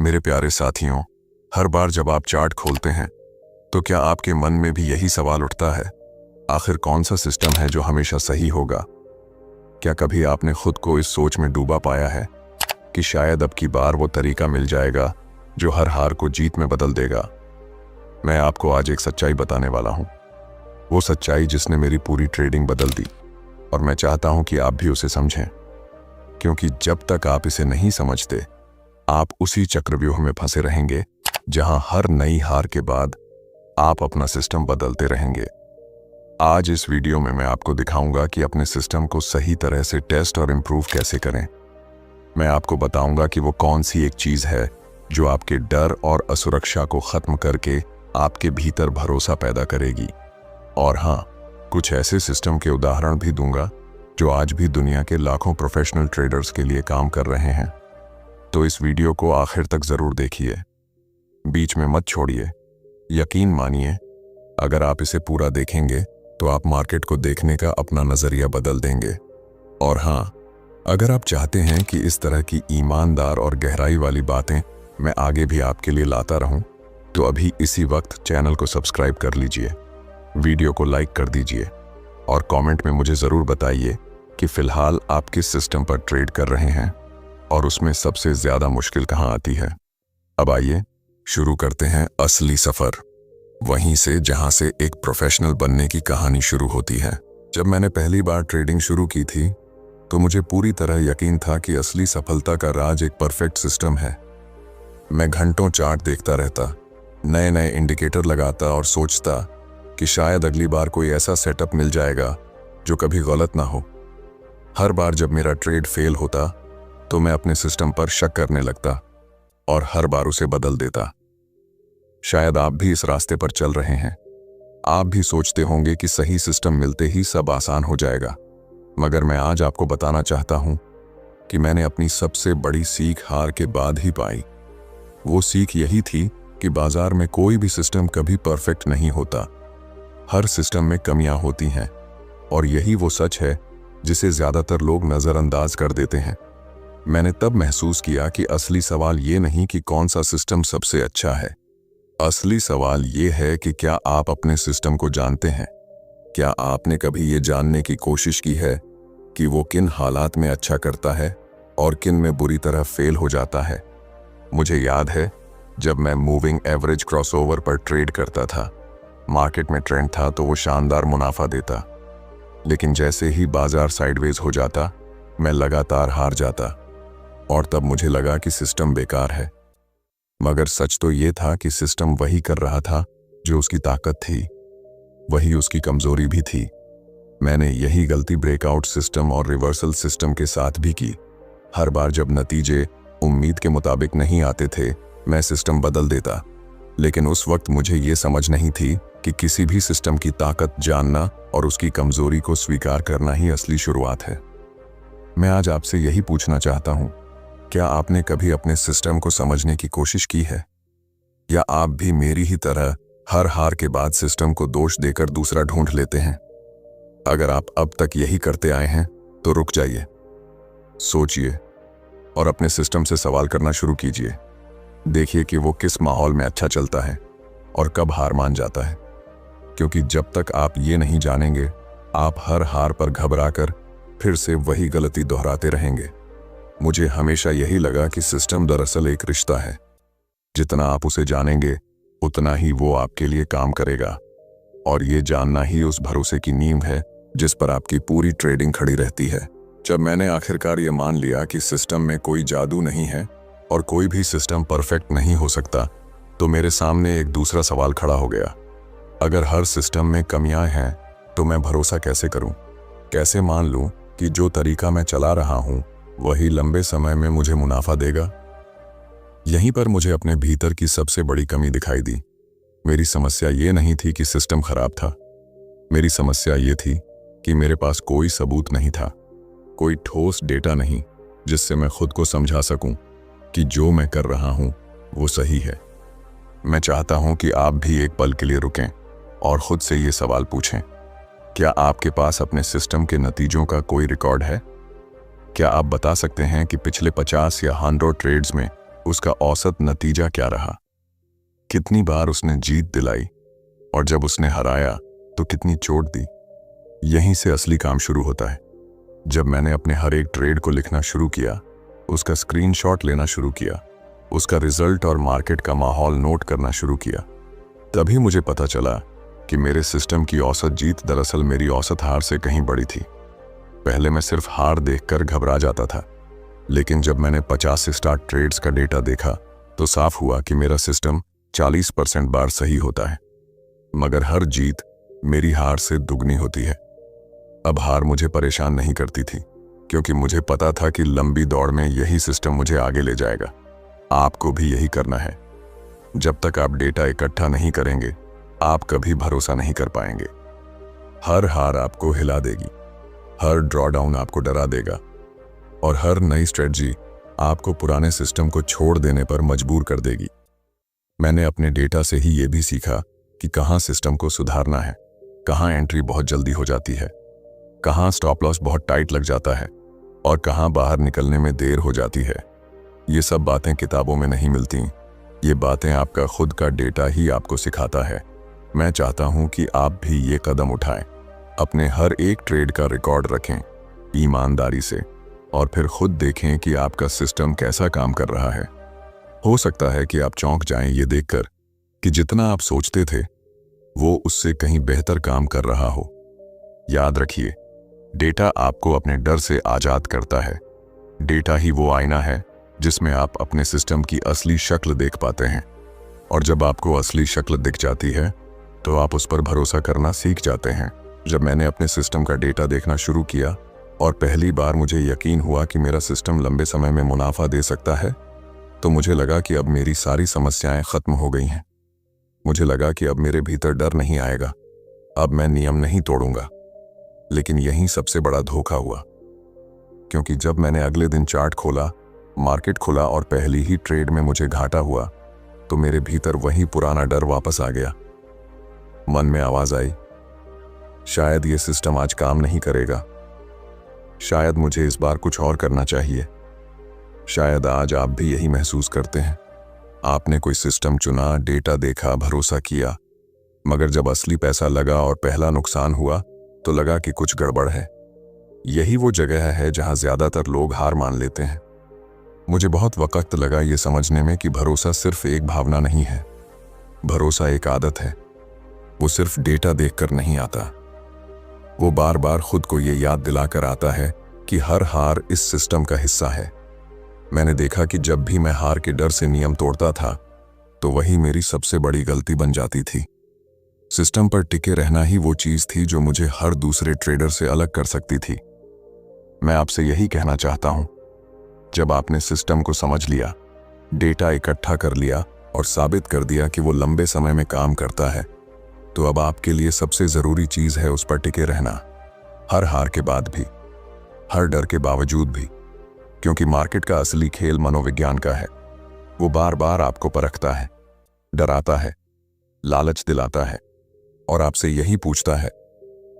मेरे प्यारे साथियों, हर बार जब आप चार्ट खोलते हैं तो क्या आपके मन में भी यही सवाल उठता है, आखिर कौन सा सिस्टम है जो हमेशा सही होगा? क्या कभी आपने खुद को इस सोच में डूबा पाया है कि शायद अब की बार वो तरीका मिल जाएगा जो हर हार को जीत में बदल देगा? मैं आपको आज एक सच्चाई बताने वाला हूं, वो सच्चाई जिसने मेरी पूरी ट्रेडिंग बदल दी, और मैं चाहता हूं कि आप भी उसे समझें, क्योंकि जब तक आप इसे नहीं समझते आप उसी चक्रव्यूह में फंसे रहेंगे जहां हर नई हार के बाद आप अपना सिस्टम बदलते रहेंगे। आज इस वीडियो में मैं आपको दिखाऊंगा कि अपने सिस्टम को सही तरह से टेस्ट और इम्प्रूव कैसे करें। मैं आपको बताऊंगा कि वो कौन सी एक चीज है जो आपके डर और असुरक्षा को खत्म करके आपके भीतर भरोसा पैदा करेगी। और हाँ, कुछ ऐसे सिस्टम के उदाहरण भी दूंगा जो आज भी दुनिया के लाखों प्रोफेशनल ट्रेडर्स के लिए काम कर रहे हैं। तो इस वीडियो को आखिर तक जरूर देखिए, बीच में मत छोड़िए। यकीन मानिए, अगर आप इसे पूरा देखेंगे तो आप मार्केट को देखने का अपना नजरिया बदल देंगे। और हाँ, अगर आप चाहते हैं कि इस तरह की ईमानदार और गहराई वाली बातें मैं आगे भी आपके लिए लाता रहूं, तो अभी इसी वक्त चैनल को सब्सक्राइब कर लीजिए, वीडियो को लाइक कर दीजिए और कमेंट में मुझे ज़रूर बताइए कि फ़िलहाल आप किस सिस्टम पर ट्रेड कर रहे हैं और उसमें सबसे ज़्यादा मुश्किल कहाँ आती है। अब आइए शुरू करते हैं असली सफ़र, वहीं से जहाँ से एक प्रोफेशनल बनने की कहानी शुरू होती है। जब मैंने पहली बार ट्रेडिंग शुरू की थी तो मुझे पूरी तरह यकीन था कि असली सफलता का राज एक परफेक्ट सिस्टम है। मैं घंटों चार्ट देखता रहता, नए नए इंडिकेटर लगाता और सोचता कि शायद अगली बार कोई ऐसा सेटअप मिल जाएगा जो कभी गलत ना हो। हर बार जब मेरा ट्रेड फेल होता तो मैं अपने सिस्टम पर शक करने लगता और हर बार उसे बदल देता। शायद आप भी इस रास्ते पर चल रहे हैं। आप भी सोचते होंगे कि सही सिस्टम मिलते ही सब आसान हो जाएगा, मगर मैं आज आपको बताना चाहता हूं कि मैंने अपनी सबसे बड़ी सीख हार के बाद ही पाई। वो सीख यही थी कि बाजार में कोई भी सिस्टम कभी परफेक्ट नहीं होता। हर सिस्टम में कमियां होती हैं, और यही वो सच है जिसे ज्यादातर लोग नजरअंदाज कर देते हैं। मैंने तब महसूस किया कि असली सवाल ये नहीं कि कौन सा सिस्टम सबसे अच्छा है। असली सवाल ये है कि क्या आप अपने सिस्टम को जानते हैं? क्या आपने कभी ये जानने की कोशिश की है कि वो किन हालात में अच्छा करता है और किन में बुरी तरह फेल हो जाता है? मुझे याद है जब मैं मूविंग एवरेज क्रॉसओवर पर ट्रेड करता था, मार्केट में ट्रेंड था तो वो शानदार मुनाफा देता, लेकिन जैसे ही बाजार साइडवेज हो जाता मैं लगातार हार जाता, और तब मुझे लगा कि सिस्टम बेकार है। मगर सच तो ये था कि सिस्टम वही कर रहा था जो उसकी ताकत थी, वही उसकी कमजोरी भी थी। मैंने यही गलती ब्रेकआउट सिस्टम और रिवर्सल सिस्टम के साथ भी की। हर बार जब नतीजे उम्मीद के मुताबिक नहीं आते थे मैं सिस्टम बदल देता, लेकिन उस वक्त मुझे ये समझ नहीं थी कि किसी भी सिस्टम की ताकत जानना और उसकी कमजोरी को स्वीकार करना ही असली शुरुआत है। मैं आज आपसे यही पूछना चाहता हूं, क्या आपने कभी अपने सिस्टम को समझने की कोशिश की है, या आप भी मेरी ही तरह हर हार के बाद सिस्टम को दोष देकर दूसरा ढूंढ लेते हैं? अगर आप अब तक यही करते आए हैं तो रुक जाइए, सोचिए और अपने सिस्टम से सवाल करना शुरू कीजिए। देखिए कि वो किस माहौल में अच्छा चलता है और कब हार मान जाता है, क्योंकि जब तक आप ये नहीं जानेंगे आप हर हार पर घबराकर फिर से वही गलती दोहराते रहेंगे। मुझे हमेशा यही लगा कि सिस्टम दरअसल एक रिश्ता है, जितना आप उसे जानेंगे उतना ही वो आपके लिए काम करेगा, और ये जानना ही उस भरोसे की नींव है जिस पर आपकी पूरी ट्रेडिंग खड़ी रहती है। जब मैंने आखिरकार ये मान लिया कि सिस्टम में कोई जादू नहीं है और कोई भी सिस्टम परफेक्ट नहीं हो सकता, तो मेरे सामने एक दूसरा सवाल खड़ा हो गया। अगर हर सिस्टम में कमियां हैं तो मैं भरोसा कैसे करूं? कैसे मान लूं कि जो तरीका मैं चला रहा हूं वही लंबे समय में मुझे मुनाफा देगा? यहीं पर मुझे अपने भीतर की सबसे बड़ी कमी दिखाई दी। मेरी समस्या ये नहीं थी कि सिस्टम खराब था, मेरी समस्या ये थी कि मेरे पास कोई सबूत नहीं था, कोई ठोस डेटा नहीं जिससे मैं खुद को समझा सकूं कि जो मैं कर रहा हूं वो सही है। मैं चाहता हूं कि आप भी एक पल के लिए रुकें और खुद से ये सवाल पूछें, क्या आपके पास अपने सिस्टम के नतीजों का कोई रिकॉर्ड है? क्या आप बता सकते हैं कि पिछले 50 या 100 ट्रेड्स में उसका औसत नतीजा क्या रहा, कितनी बार उसने जीत दिलाई और जब उसने हराया तो कितनी चोट दी। यहीं से असली काम शुरू होता है। जब मैंने अपने हर एक ट्रेड को लिखना शुरू किया, उसका स्क्रीनशॉट लेना शुरू किया, उसका रिजल्ट और मार्केट का माहौल नोट करना शुरू किया, तभी मुझे पता चला कि मेरे सिस्टम की औसत जीत दरअसल मेरी औसत हार से कहीं बड़ी थी। पहले मैं सिर्फ हार देखकर घबरा जाता था, लेकिन जब मैंने 50 से स्टार्ट ट्रेड्स का डेटा देखा तो साफ हुआ कि मेरा सिस्टम 40% बार सही होता है, मगर हर जीत मेरी हार से दुगनी होती है। अब हार मुझे परेशान नहीं करती थी, क्योंकि मुझे पता था कि लंबी दौड़ में यही सिस्टम मुझे आगे ले जाएगा। आपको भी यही करना है। जब तक आप डेटा इकट्ठा नहीं करेंगे, आप कभी भरोसा नहीं कर पाएंगे। हर हार आपको हिला देगी, हर ड्रॉडाउन आपको डरा देगा और हर नई स्ट्रेटजी आपको पुराने सिस्टम को छोड़ देने पर मजबूर कर देगी। मैंने अपने डेटा से ही ये भी सीखा कि कहाँ सिस्टम को सुधारना है, कहाँ एंट्री बहुत जल्दी हो जाती है, कहाँ स्टॉप लॉस बहुत टाइट लग जाता है और कहाँ बाहर निकलने में देर हो जाती है। ये सब बातें किताबों में नहीं मिलती, ये बातें आपका खुद का डेटा ही आपको सिखाता है। मैं चाहता हूं कि आप भी ये कदम उठाएं, अपने हर एक ट्रेड का रिकॉर्ड रखें ईमानदारी से और फिर खुद देखें कि आपका सिस्टम कैसा काम कर रहा है। हो सकता है कि आप चौंक जाएं ये देखकर कि जितना आप सोचते थे वो उससे कहीं बेहतर काम कर रहा हो। याद रखिए, डेटा आपको अपने डर से आज़ाद करता है। डेटा ही वो आईना है जिसमें आप अपने सिस्टम की असली शक्ल देख पाते हैं, और जब आपको असली शक्ल दिख जाती है तो आप उस पर भरोसा करना सीख जाते हैं। जब मैंने अपने सिस्टम का डेटा देखना शुरू किया और पहली बार मुझे यकीन हुआ कि मेरा सिस्टम लंबे समय में मुनाफा दे सकता है, तो मुझे लगा कि अब मेरी सारी समस्याएं खत्म हो गई हैं। मुझे लगा कि अब मेरे भीतर डर नहीं आएगा, अब मैं नियम नहीं तोड़ूंगा। लेकिन यही सबसे बड़ा धोखा हुआ, क्योंकि जब मैंने अगले दिन चार्ट खोला, मार्केट खुला और पहली ही ट्रेड में मुझे घाटा हुआ, तो मेरे भीतर वही पुराना डर वापस आ गया। मन में आवाज आई, शायद ये सिस्टम आज काम नहीं करेगा, शायद मुझे इस बार कुछ और करना चाहिए। शायद आज आप भी यही महसूस करते हैं। आपने कोई सिस्टम चुना, डेटा देखा, भरोसा किया, मगर जब असली पैसा लगा और पहला नुकसान हुआ तो लगा कि कुछ गड़बड़ है। यही वो जगह है जहां ज्यादातर लोग हार मान लेते हैं। मुझे बहुत वक्त लगा ये समझने में कि भरोसा सिर्फ एक भावना नहीं है, भरोसा एक आदत है। वो सिर्फ डेटा देखकर नहीं आता, वो बार बार खुद को ये याद दिलाकर आता है कि हर हार इस सिस्टम का हिस्सा है। मैंने देखा कि जब भी मैं हार के डर से नियम तोड़ता था तो वही मेरी सबसे बड़ी गलती बन जाती थी। सिस्टम पर टिके रहना ही वो चीज थी जो मुझे हर दूसरे ट्रेडर से अलग कर सकती थी। मैं आपसे यही कहना चाहता हूं, जब आपने सिस्टम को समझ लिया, डेटा इकट्ठा कर लिया और साबित कर दिया कि वो लंबे समय में काम करता है, तो अब आपके लिए सबसे जरूरी चीज है उस पर टिके रहना, हर हार के बाद भी, हर डर के बावजूद भी। क्योंकि मार्केट का असली खेल मनोविज्ञान का है। वो बार बार आपको परखता है, डराता है, लालच दिलाता है और आपसे यही पूछता है,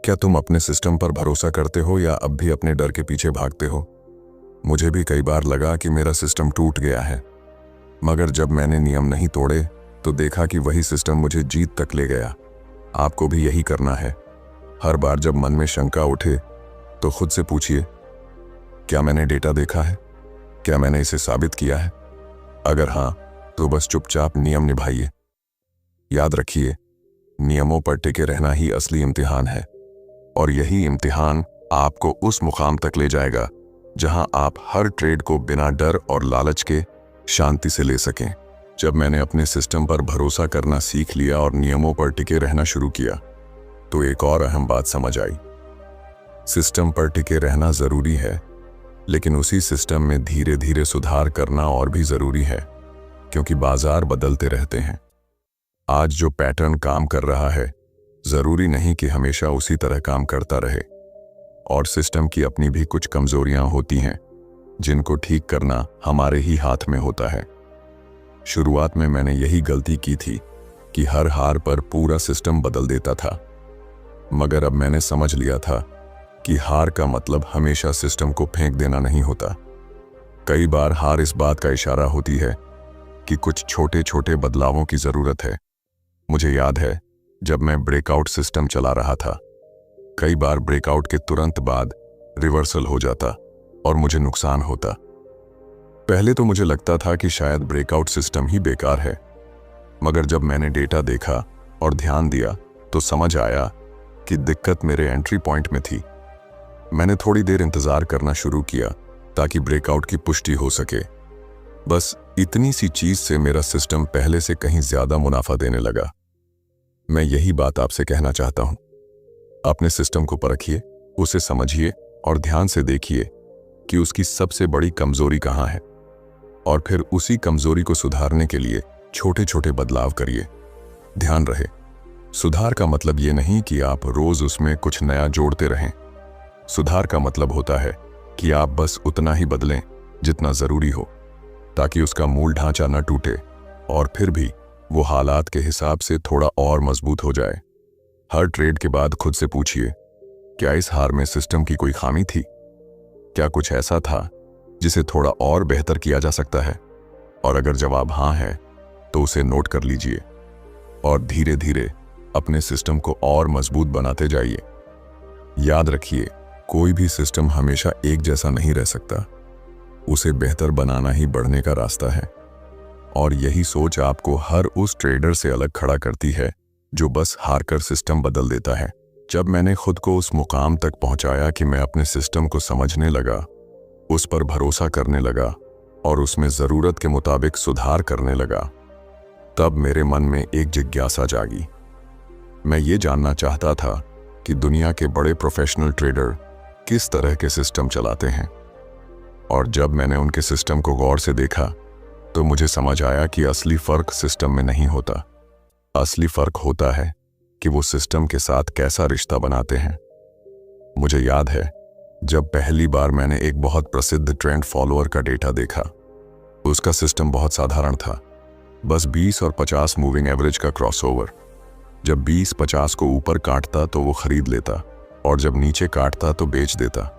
क्या तुम अपने सिस्टम पर भरोसा करते हो या अब भी अपने डर के पीछे भागते हो। मुझे भी कई बार लगा कि मेरा सिस्टम टूट गया है, मगर जब मैंने नियम नहीं तोड़े तो देखा कि वही सिस्टम मुझे जीत तक ले गया। आपको भी यही करना है। हर बार जब मन में शंका उठे तो खुद से पूछिए, क्या मैंने डेटा देखा है, क्या मैंने इसे साबित किया है। अगर हां, तो बस चुपचाप नियम निभाइए। याद रखिए, नियमों पर टिके रहना ही असली इम्तिहान है, और यही इम्तिहान आपको उस मुकाम तक ले जाएगा जहां आप हर ट्रेड को बिना डर और लालच के शांति से ले सकें। जब मैंने अपने सिस्टम पर भरोसा करना सीख लिया और नियमों पर टिके रहना शुरू किया, तो एक और अहम बात समझ आई। सिस्टम पर टिके रहना जरूरी है, लेकिन उसी सिस्टम में धीरे धीरे सुधार करना और भी जरूरी है, क्योंकि बाजार बदलते रहते हैं। आज जो पैटर्न काम कर रहा है, जरूरी नहीं कि हमेशा उसी तरह काम करता रहे, और सिस्टम की अपनी भी कुछ कमजोरियां होती हैं जिनको ठीक करना हमारे ही हाथ में होता है। शुरुआत में मैंने यही गलती की थी कि हर हार पर पूरा सिस्टम बदल देता था, मगर अब मैंने समझ लिया था कि हार का मतलब हमेशा सिस्टम को फेंक देना नहीं होता। कई बार हार इस बात का इशारा होती है कि कुछ छोटे छोटे बदलावों की ज़रूरत है। मुझे याद है जब मैं ब्रेकआउट सिस्टम चला रहा था, कई बार ब्रेकआउट के तुरंत बाद रिवर्सल हो जाता और मुझे नुकसान होता। पहले तो मुझे लगता था कि शायद ब्रेकआउट सिस्टम ही बेकार है, मगर जब मैंने डेटा देखा और ध्यान दिया तो समझ आया कि दिक्कत मेरे एंट्री पॉइंट में थी। मैंने थोड़ी देर इंतजार करना शुरू किया ताकि ब्रेकआउट की पुष्टि हो सके। बस इतनी सी चीज से मेरा सिस्टम पहले से कहीं ज्यादा मुनाफा देने लगा। मैं यही बात आपसे कहना चाहता हूं। अपने सिस्टम को परखिए, उसे समझिए और ध्यान से देखिए कि उसकी सबसे बड़ी कमजोरी कहां है, और फिर उसी कमजोरी को सुधारने के लिए छोटे छोटे बदलाव करिए। ध्यान रहे, सुधार का मतलब ये नहीं कि आप रोज उसमें कुछ नया जोड़ते रहें। सुधार का मतलब होता है कि आप बस उतना ही बदलें जितना जरूरी हो, ताकि उसका मूल ढांचा न टूटे और फिर भी वो हालात के हिसाब से थोड़ा और मजबूत हो जाए। हर ट्रेड के बाद खुद से पूछिए, क्या इस हार में सिस्टम की कोई खामी थी? क्या कुछ ऐसा था जिसे थोड़ा और बेहतर किया जा सकता है? और अगर जवाब हाँ है तो उसे नोट कर लीजिए और धीरे धीरे अपने सिस्टम को और मजबूत बनाते जाइए। याद रखिए, कोई भी सिस्टम हमेशा एक जैसा नहीं रह सकता। उसे बेहतर बनाना ही बढ़ने का रास्ता है, और यही सोच आपको हर उस ट्रेडर से अलग खड़ा करती है जो बस हारकर सिस्टम बदल देता है। जब मैंने खुद को उस मुकाम तक पहुंचाया कि मैं अपने सिस्टम को समझने लगा, उस पर भरोसा करने लगा और उसमें जरूरत के मुताबिक सुधार करने लगा, तब मेरे मन में एक जिज्ञासा जागी। मैं ये जानना चाहता था कि दुनिया के बड़े प्रोफेशनल ट्रेडर किस तरह के सिस्टम चलाते हैं। और जब मैंने उनके सिस्टम को गौर से देखा तो मुझे समझ आया कि असली फर्क सिस्टम में नहीं होता। असली फर्क होता है कि वो सिस्टम के साथ कैसा रिश्ता बनाते हैं। मुझे याद है जब पहली बार मैंने एक बहुत प्रसिद्ध ट्रेंड फॉलोअर का डेटा देखा। उसका सिस्टम बहुत साधारण था, बस 20 और 50 मूविंग एवरेज का क्रॉसओवर। जब 20-50 को ऊपर काटता तो वो खरीद लेता, और जब नीचे काटता तो बेच देता।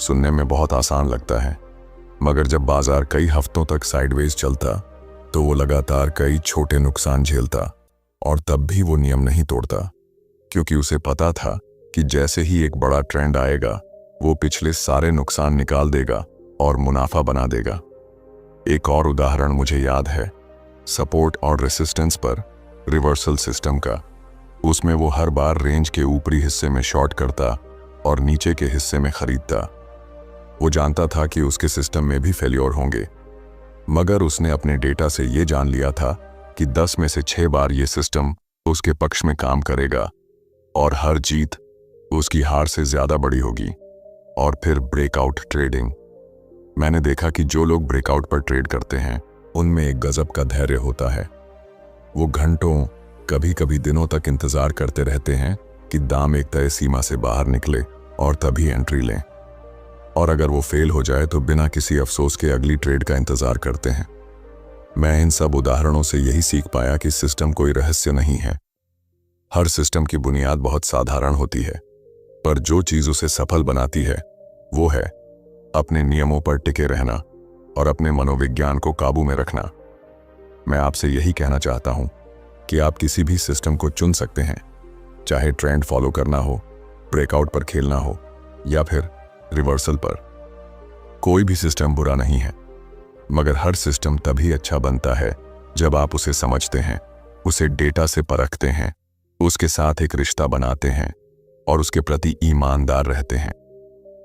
सुनने में बहुत आसान लगता है, मगर जब बाजार कई हफ्तों तक साइडवेज चलता तो वो लगातार कई छोटे नुकसान झेलता, और तब भी वो नियम नहीं तोड़ता, क्योंकि उसे पता था कि जैसे ही एक बड़ा ट्रेंड आएगा वो पिछले सारे नुकसान निकाल देगा और मुनाफा बना देगा। एक और उदाहरण मुझे याद है, सपोर्ट और रेसिस्टेंस पर रिवर्सल सिस्टम का। उसमें वो हर बार रेंज के ऊपरी हिस्से में शॉर्ट करता और नीचे के हिस्से में खरीदता। वो जानता था कि उसके सिस्टम में भी फेल्योर होंगे, मगर उसने अपने डेटा से ये जान लिया था कि 10 में से 6 बार ये सिस्टम उसके पक्ष में काम करेगा और हर जीत उसकी हार से ज्यादा बड़ी होगी। और फिर ब्रेकआउट ट्रेडिंग। मैंने देखा कि जो लोग ब्रेकआउट पर ट्रेड करते हैं उनमें एक गजब का धैर्य होता है। वो घंटों, कभी कभी दिनों तक इंतजार करते रहते हैं कि दाम एक तय सीमा से बाहर निकले और तभी एंट्री लें, और अगर वो फेल हो जाए तो बिना किसी अफसोस के अगली ट्रेड का इंतजार करते हैं। मैं इन सब उदाहरणों से यही सीख पाया कि सिस्टम कोई रहस्य नहीं है। हर सिस्टम की बुनियाद बहुत साधारण होती है, पर जो चीज उसे सफल बनाती है वो है अपने नियमों पर टिके रहना और अपने मनोविज्ञान को काबू में रखना। मैं आपसे यही कहना चाहता हूं कि आप किसी भी सिस्टम को चुन सकते हैं, चाहे ट्रेंड फॉलो करना हो, ब्रेकआउट पर खेलना हो या फिर रिवर्सल पर। कोई भी सिस्टम बुरा नहीं है, मगर हर सिस्टम तभी अच्छा बनता है जब आप उसे समझते हैं, उसे डेटा से परखते हैं, उसके साथ एक रिश्ता बनाते हैं और उसके प्रति ईमानदार रहते हैं।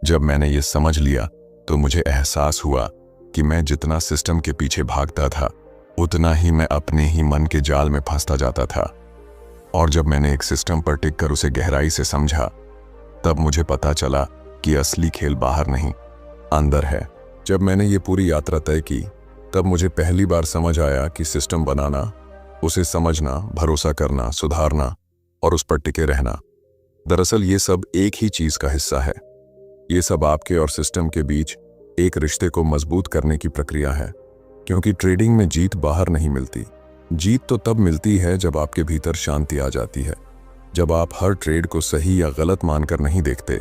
जब मैंने ये समझ लिया तो मुझे एहसास हुआ कि मैं जितना सिस्टम के पीछे भागता था उतना ही मैं अपने ही मन के जाल में फंसता जाता था। और जब मैंने एक सिस्टम पर टिक कर उसे गहराई से समझा, तब मुझे पता चला कि असली खेल बाहर नहीं, अंदर है। जब मैंने ये पूरी यात्रा तय की, तब मुझे पहली बार समझ आया कि सिस्टम बनाना, उसे समझना, भरोसा करना, सुधारना और उस पर टिके रहना, दरअसल ये सब एक ही चीज का हिस्सा है। ये सब आपके और सिस्टम के बीच एक रिश्ते को मजबूत करने की प्रक्रिया है, क्योंकि ट्रेडिंग में जीत बाहर नहीं मिलती। जीत तो तब मिलती है जब आपके भीतर शांति आ जाती है, जब आप हर ट्रेड को सही या गलत मानकर नहीं देखते,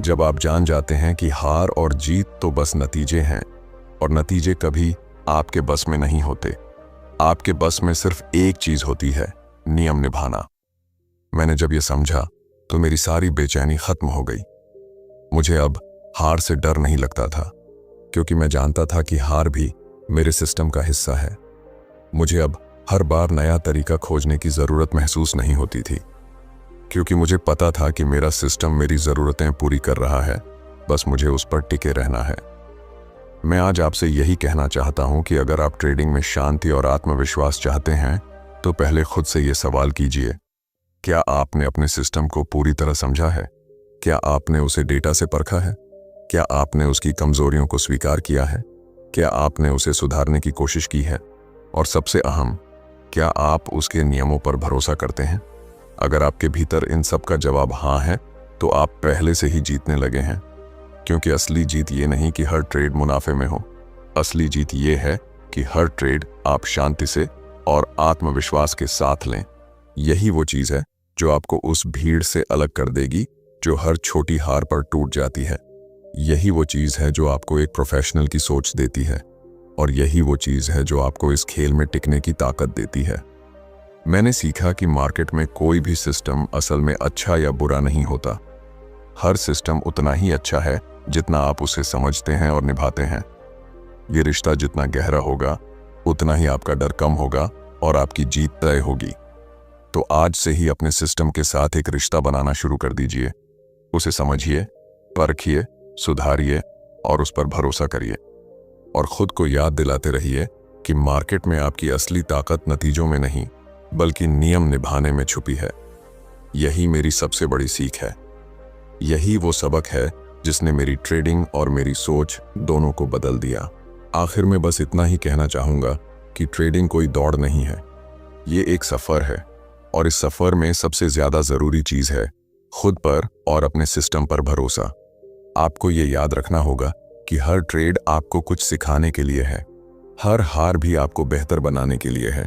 जब आप जान जाते हैं कि हार और जीत तो बस नतीजे हैं और नतीजे कभी आपके बस में नहीं होते। आपके बस में सिर्फ एक चीज होती है, नियम निभाना। मैंने जब ये समझा तो मेरी सारी बेचैनी खत्म हो गई। मुझे अब हार से डर नहीं लगता था, क्योंकि मैं जानता था कि हार भी मेरे सिस्टम का हिस्सा है। मुझे अब हर बार नया तरीका खोजने की जरूरत महसूस नहीं होती थी, क्योंकि मुझे पता था कि मेरा सिस्टम मेरी जरूरतें पूरी कर रहा है, बस मुझे उस पर टिके रहना है। मैं आज आपसे यही कहना चाहता हूं कि अगर आप ट्रेडिंग में शांति और आत्मविश्वास चाहते हैं तो पहले खुद से ये सवाल कीजिए, क्या आपने अपने सिस्टम को पूरी तरह समझा है? क्या आपने उसे डेटा से परखा है? क्या आपने उसकी कमजोरियों को स्वीकार किया है? क्या आपने उसे सुधारने की कोशिश की है? और सबसे अहम, क्या आप उसके नियमों पर भरोसा करते हैं? अगर आपके भीतर इन सब का जवाब हाँ है तो आप पहले से ही जीतने लगे हैं, क्योंकि असली जीत ये नहीं कि हर ट्रेड मुनाफे में हो। असली जीत ये है कि हर ट्रेड आप शांति से और आत्मविश्वास के साथ लें। यही वो चीज है जो आपको उस भीड़ से अलग कर देगी जो हर छोटी हार पर टूट जाती है। यही वो चीज है जो आपको एक प्रोफेशनल की सोच देती है, और यही वो चीज है जो आपको इस खेल में टिकने की ताकत देती है। मैंने सीखा कि मार्केट में कोई भी सिस्टम असल में अच्छा या बुरा नहीं होता। हर सिस्टम उतना ही अच्छा है जितना आप उसे समझते हैं और निभाते हैं। ये रिश्ता जितना गहरा होगा उतना ही आपका डर कम होगा और आपकी जीत तय होगी। तो आज से ही अपने सिस्टम के साथ एक रिश्ता बनाना शुरू कर दीजिए। उसे समझिए, परखिए, सुधारिए और उस पर भरोसा करिए। और खुद को याद दिलाते रहिए कि मार्केट में आपकी असली ताकत नतीजों में नहीं बल्कि नियम निभाने में छुपी है। यही मेरी सबसे बड़ी सीख है। यही वो सबक है जिसने मेरी ट्रेडिंग और मेरी सोच दोनों को बदल दिया। आखिर में बस इतना ही कहना चाहूंगा कि ट्रेडिंग कोई दौड़ नहीं है, ये एक सफर है, और इस सफर में सबसे ज्यादा जरूरी चीज है खुद पर और अपने सिस्टम पर भरोसा। आपको ये याद रखना होगा कि हर ट्रेड आपको कुछ सिखाने के लिए है, हर हार भी आपको बेहतर बनाने के लिए है।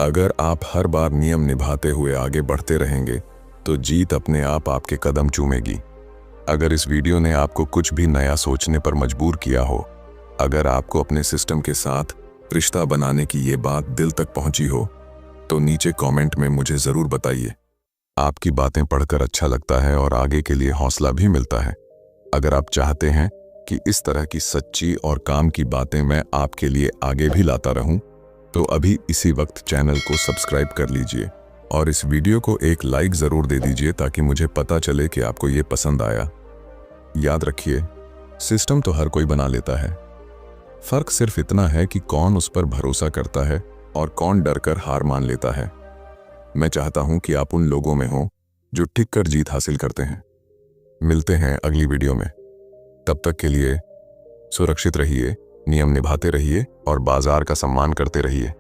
अगर आप हर बार नियम निभाते हुए आगे बढ़ते रहेंगे तो जीत अपने आप आपके कदम चूमेगी। अगर इस वीडियो ने आपको कुछ भी नया सोचने पर मजबूर किया हो, अगर आपको अपने सिस्टम के साथ रिश्ता बनाने की ये बात दिल तक पहुंची हो, तो नीचे कमेंट में मुझे जरूर बताइए। आपकी बातें पढ़कर अच्छा लगता है और आगे के लिए हौसला भी मिलता है। अगर आप चाहते हैं कि इस तरह की सच्ची और काम की बातें मैं आपके लिए आगे भी लाता रहूं, तो अभी इसी वक्त चैनल को सब्सक्राइब कर लीजिए और इस वीडियो को एक लाइक जरूर दे दीजिए ताकि मुझे पता चले कि आपको ये पसंद आया। याद रखिए, सिस्टम तो हर कोई बना लेता है, फर्क सिर्फ इतना है कि कौन उस पर भरोसा करता है और कौन डरकर हार मान लेता है। मैं चाहता हूं कि आप उन लोगों में हो जो टिक कर जीत हासिल करते हैं। मिलते हैं अगली वीडियो में। तब तक के लिए सुरक्षित रहिए, नियम निभाते रहिए और बाजार का सम्मान करते रहिए।